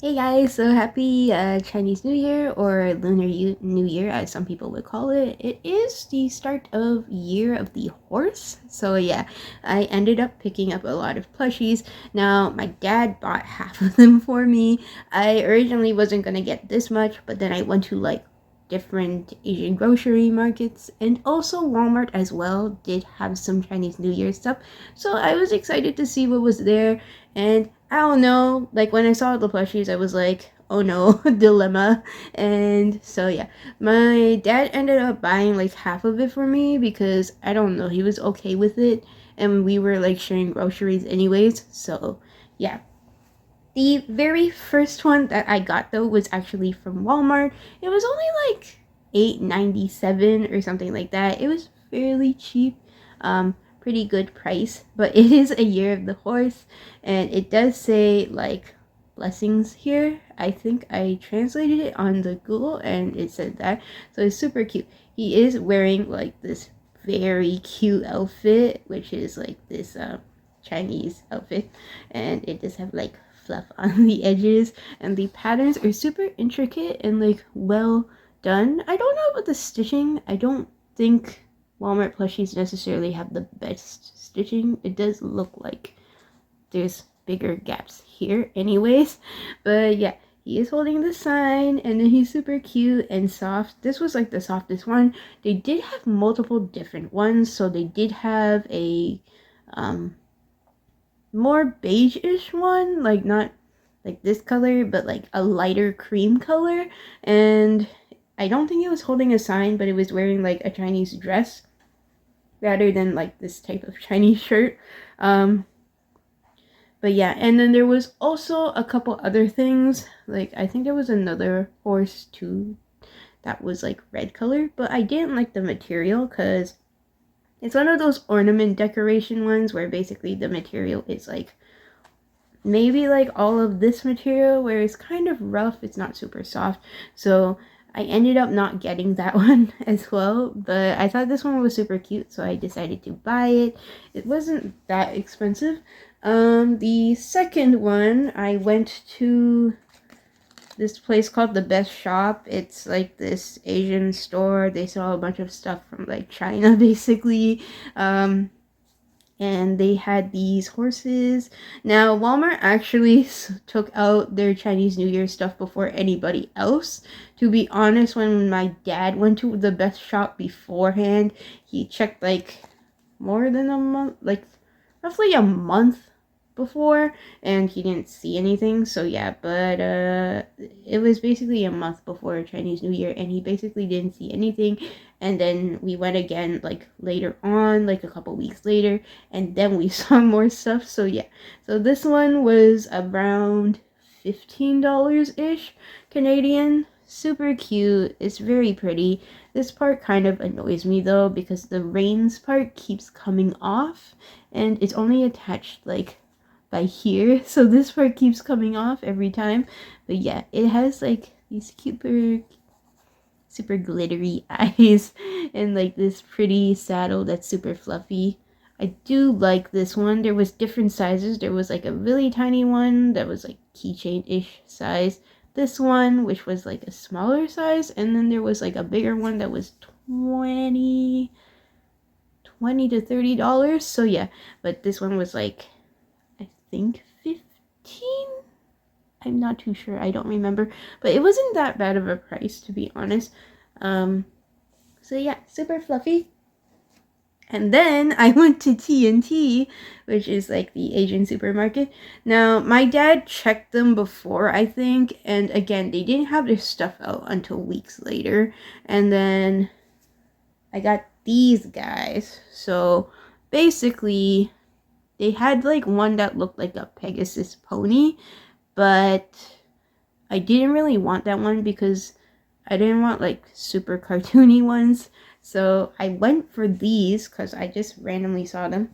Hey guys, so happy Chinese New Year or New Year as some people would call it. It is the start of Year of the Horse. So yeah, I ended up picking up a lot of plushies. Now, my dad bought half of them for me. I originally wasn't going to get this much, but then I went to like different Asian grocery markets and also Walmart as well did have some Chinese New Year stuff. So I was excited to see what was there and I don't know, like when I saw the plushies, I was like, oh no, dilemma. And so yeah, my dad ended up buying like half of it for me because I don't know, he was okay with it. And we were like sharing groceries anyways. So yeah. The very first one that I got though was actually from Walmart. It was only like 8.97 or something like that. It was fairly cheap. Pretty good price, but it is a year of the horse and it does say like blessings here. I think I translated it on the Google and it said that. So it's super cute. He is wearing like this very cute outfit, which is like this Chinese outfit, and it does have like fluff on the edges, and the patterns are super intricate and like well done. I don't know about the stitching. I don't think Walmart plushies necessarily have the best stitching. It does look like there's bigger gaps here anyways, but yeah, he is holding the sign and then he's super cute and soft. This was like the softest one. They did have multiple different ones, so they did have a more beige-ish one, like not like this color, but like a lighter cream color. And I don't think it was holding a sign, but it was wearing like a Chinese dress rather than like this type of Chinese shirt. Um, but yeah, and then there was also a couple other things. Like I think there was another horse too that was like red color, but I didn't like the material because it's one of those ornament decoration ones where basically the material is like maybe like all of this material where it's kind of rough, it's not super soft. So I ended up not getting that one as well, but I thought this one was super cute, so I decided to buy it. It wasn't that expensive. The second one, I went to this place called The Best Shop. It's like this Asian store. They sell a bunch of stuff from like China basically. And they had these horses. Now, Walmart actually took out their Chinese New Year stuff before anybody else. To be honest, when my dad went to The Best Shop beforehand, he checked like more than a month, like roughly a month before, and he didn't see anything. So yeah, but it was basically a month before Chinese New Year and he basically didn't see anything. And then we went again like later on, like a couple weeks later, and then we saw more stuff. So yeah, so this one was around $15 ish Canadian. Super cute. It's very pretty. This part kind of annoys me though because the reins part keeps coming off and it's only attached like by here, so this part keeps coming off every time. But yeah, it has like these super glittery eyes and like this pretty saddle that's super fluffy. I do like this one. There was different sizes. There was like a really tiny one that was like keychain-ish size. This one, which was like a smaller size, and then there was like a bigger one that was 20 to $30. So yeah, but this one was like I think 15. I'm not too sure. I don't remember, but it wasn't that bad of a price to be honest. So yeah, super fluffy. And then I went to T&T, which is like the Asian supermarket. Now, my dad checked them before, I think, and again, they didn't have their stuff out until weeks later. And then I got these guys. So basically, they had like one that looked like a Pegasus pony, but I didn't really want that one because I didn't want like super cartoony ones. So I went for these because I just randomly saw them.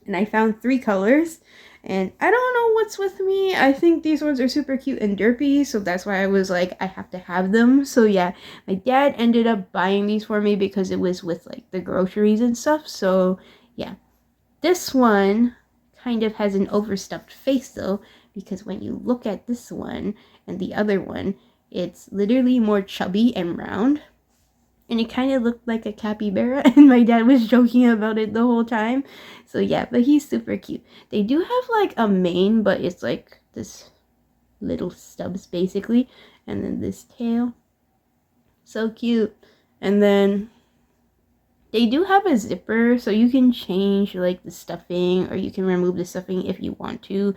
And I found 3 colors. And I don't know what's with me. I think these ones are super cute and derpy. So that's why I was like, I have to have them. So yeah, my dad ended up buying these for me because it was with like the groceries and stuff. So yeah, this one kind of has an overstuffed face though, because when you look at this one and the other one, it's literally more chubby and round. And it kind of looked like a capybara, and my dad was joking about it the whole time. So yeah, but he's super cute. They do have like a mane, but it's like this little stubs basically, and then this tail. So cute. And then they do have a zipper, so you can change like the stuffing, or you can remove the stuffing if you want to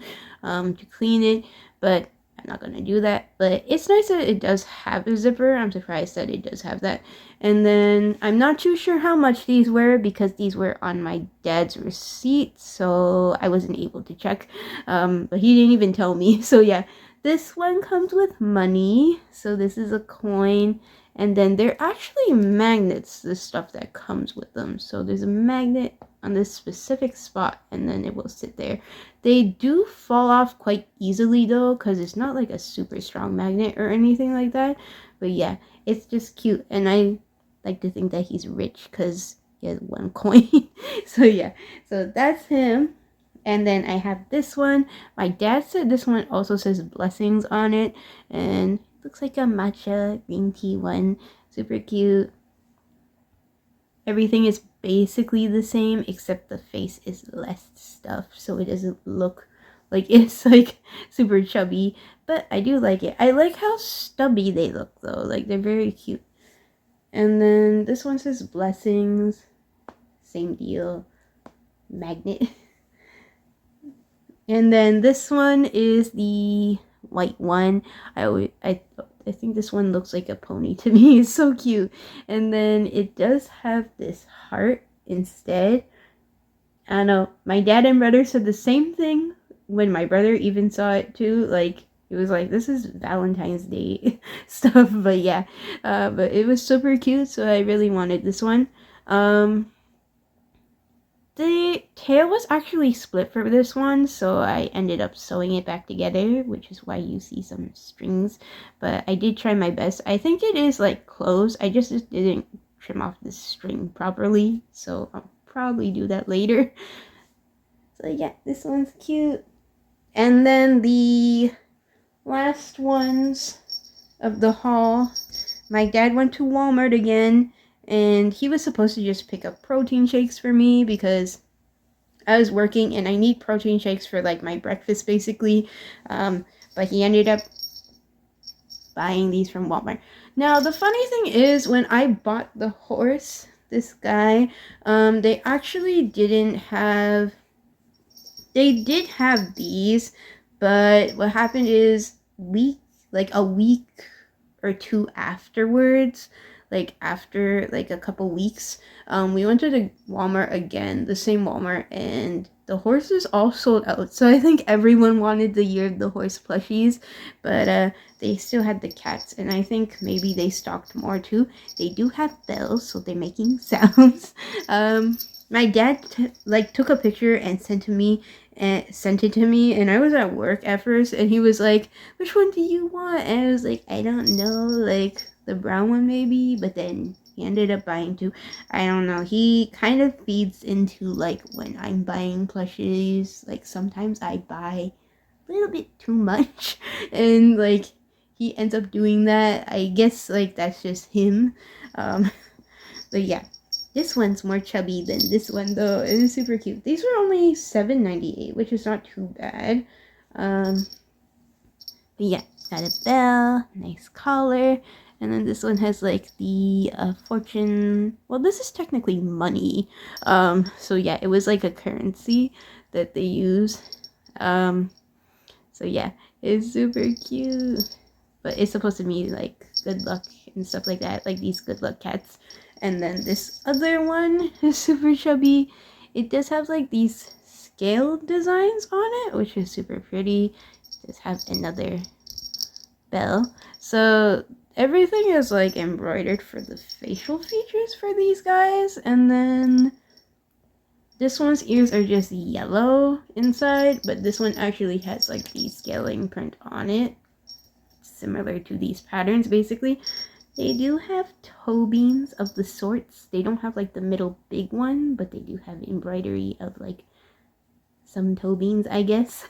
clean it. But I'm not gonna do that. But it's nice that it does have a zipper. I'm surprised that it does have that. And then I'm not too sure how much these were, because these were on my dad's receipt, so I wasn't able to check. But he didn't even tell me. So yeah, this one comes with money. So this is a coin. And then they're actually magnets, the stuff that comes with them. So there's a magnet on this specific spot, and then it will sit there. They do fall off quite easily though, because it's not like a super strong magnet or anything like that. But yeah, it's just cute. And I like to think that he's rich because he has one coin. So yeah, so that's him. And then I have this one. My dad said this one also says blessings on it. And looks like a matcha green tea one. Super cute. Everything is basically the same, except the face is less stuffed, so it doesn't look like it's like super chubby. But I do like it. I like how stubby they look though. Like they're very cute. And then this one says blessings. Same deal. Magnet. And then this one is the white one. I think this one looks like a pony to me. It's so cute. And then it does have this heart instead. I don't know. My dad and brother said the same thing when my brother even saw it too. Like, it was like, this is Valentine's Day stuff. But yeah, but it was super cute. So I really wanted this one. The tail was actually split for this one, so I ended up sewing it back together, which is why you see some strings. But I did try my best. I think it is like closed. I just didn't trim off the string properly, so I'll probably do that later. So yeah, this one's cute. And then the last ones of the haul, my dad went to Walmart again, and he was supposed to just pick up protein shakes for me because I was working and I need protein shakes for like my breakfast basically. But he ended up buying these from Walmart. Now the funny thing is, when I bought the horse, this guy, they actually didn't have, they did have these, but what happened is a week or two afterwards, like after like a couple weeks, we went to the Walmart again, the same Walmart, and the horses all sold out. So I think everyone wanted the Year of the Horse plushies, but they still had the cats, and I think maybe they stocked more too. They do have bells, so they're making sounds. My dad took a picture and sent it to me, and I was at work at first, and he was like, which one do you want? And I was like, I don't know, like the brown one maybe. But then he ended up buying two. I don't know, he kind of feeds into like when I'm buying plushies, like sometimes I buy a little bit too much and like he ends up doing that. I guess like that's just him. But yeah, this one's more chubby than this one though. It is super cute. These were only $7.98, which is not too bad. But yeah, got a bell, nice collar, and then this one has like the fortune. Well, this is technically money. So yeah, it was like a currency that they use. So yeah, it's super cute. But it's supposed to be like good luck and stuff like that, like these good luck cats. And then this other one is super chubby. It does have like these scale designs on it, which is super pretty. It does have another bell. So everything is like embroidered for the facial features for these guys. And then this one's ears are just yellow inside, but this one actually has like the scaling print on it, similar to these patterns basically. They do have toe beans of the sorts. They don't have like the middle big one, but they do have embroidery of like some toe beans, I guess.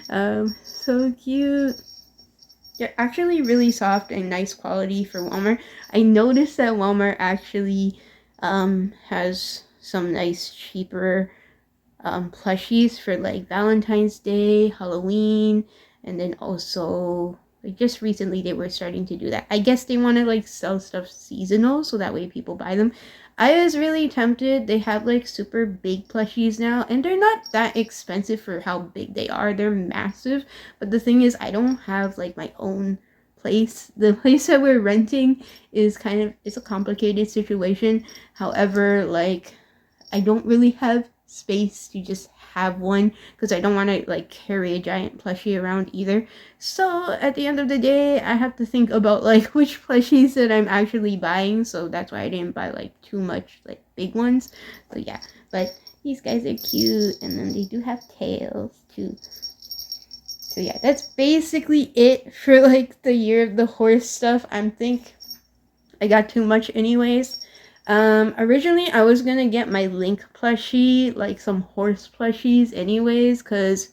So cute. They're actually really soft and nice quality for Walmart. I noticed that Walmart actually has some nice cheaper plushies for like Valentine's Day, Halloween, and then also like just recently they were starting to do that. I guess they want to like sell stuff seasonal so that way people buy them. I was really tempted. They have like super big plushies now, and they're not that expensive for how big they are. They're massive, but the thing is I don't have like my own place. The place that we're renting is it's a complicated situation. However, like I don't really have space to just have one because I don't want to like carry a giant plushie around either. So at the end of the day, I have to think about like which plushies that I'm actually buying. So that's why I didn't buy like too much like big ones. So yeah, but these guys are cute, and then they do have tails too. So yeah, that's basically it for like the year of the horse stuff. I got too much anyways. Originally I was gonna get my Link plushie, like some horse plushies anyways, because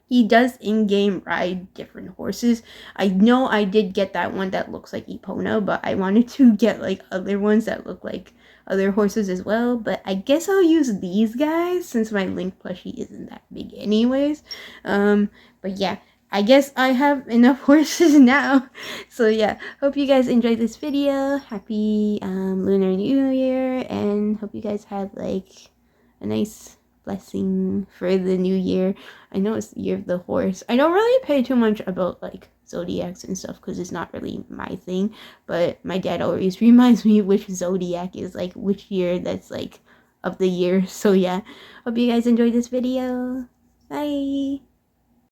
he does in-game ride different horses. I know I did get that one that looks like Epona, but I wanted to get like other ones that look like other horses as well. But I guess I'll use these guys since my Link plushie isn't that big anyways. But yeah, I guess I have enough horses now. So yeah, hope you guys enjoyed this video. Happy Lunar New Year, and hope you guys have like a nice blessing for the new year. I know it's the year of the horse. I don't really pay too much about like zodiacs and stuff because it's not really my thing, but my dad always reminds me which zodiac is like which year that's like of the year. So yeah, hope you guys enjoyed this video. Bye.